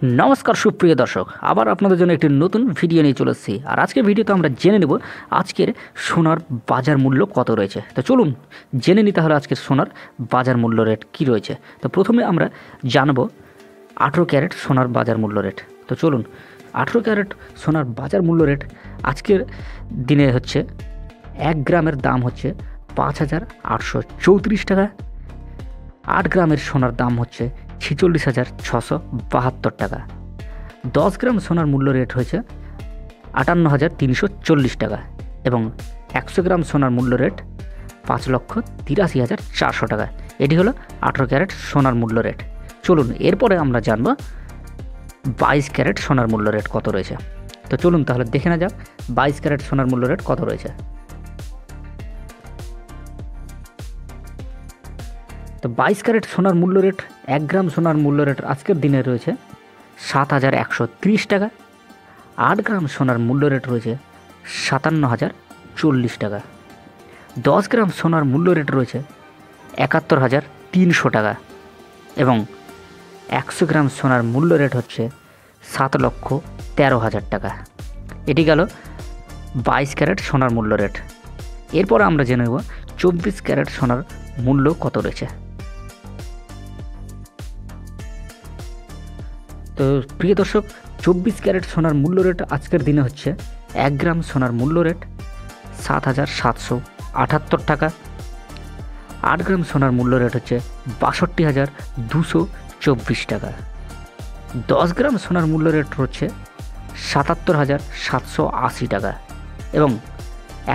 নমস্কার সুপ্রিয় দর্শক, আবার আপনাদের জন্য একটি নতুন ভিডিও নিয়ে চলে এসেছি। আর আজকের ভিডিওতে আমরা জেনে নেব আজকের সোনার বাজার মূল্য কত রয়েছে। তো চলুন জেনে নিতে হলে আজকের সোনার বাজার মূল্য রেট কী রয়েছে। তো প্রথমে আমরা জানব 18 ক্যারেট সোনার বাজার মূল্য রেট। তো চলুন 18 ক্যারেট সোনার বাজার মূল্য রেট আজকের দিনে হচ্ছে 1 গ্রামের দাম হচ্ছে 5,834 টাকা। 8 গ্রামের সোনার দাম হচ্ছে 46,672 টাকা। 10 গ্রাম সোনার মূল্য রেট হয়েছে 58,340 টাকা এবং 100 গ্রাম সোনার মূল্য রেট 5,83,400 টাকা। এটি হলো 18 ক্যারেট সোনার মূল্য রেট। চলুন এরপরে আমরা জানব 22 ক্যারেট সোনার মূল্য রেট কত রয়েছে। তো চলুন তাহলে দেখে না যাক 22 ক্যারেট সোনার মূল্য রেট কত রয়েছে। তো 22 ক্যারেট সোনার মূল্য রেট 1 গ্রাম সোনার মূল্য রেট আজকের দিনে রয়েছে 7,130 টাকা। 8 গ্রাম সোনার মূল্য রেট রয়েছে 57,040 টাকা। 10 গ্রাম সোনার মূল্য রেট রয়েছে 71,300 টাকা এবং 100 গ্রাম সোনার মূল্য রেট হচ্ছে 7,13,000 টাকা। এটি গেল 22 ক্যারেট সোনার মূল্য রেট। এরপর আমরা জেনে নেব 24 ক্যারেট সোনার মূল্য কত রয়েছে। তো প্রিয় দর্শক, 24 ক্যারেট সোনার মূল্য রেট আজকের দিনে হচ্ছে 1 গ্রাম সোনার মূল্য রেট 7,778 টাকা। 8 গ্রাম সোনার মূল্য রেট হচ্ছে 62,224 টাকা। 10 গ্রাম সোনার মূল্য রেট হচ্ছে 77,780 টাকা এবং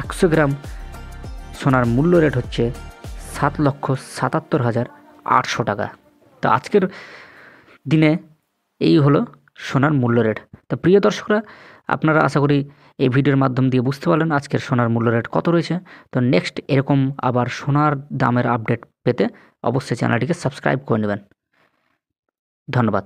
100 গ্রাম সোনার মূল্য রেট হচ্ছে 7,77,800 টাকা। তো আজকের দিনে এই হলো সোনার মূল্য রেট। তো প্রিয় দর্শকরা, আপনারা আশা করি এই ভিডিওর মাধ্যম দিয়ে বুঝতে পারলেন আজকের সোনার মূল্য রেট কত রয়েছে। তো নেক্সট এরকম আবার সোনার দামের আপডেট পেতে অবশ্যই চ্যানেলটিকে সাবস্ক্রাইব করে নেবেন। ধন্যবাদ।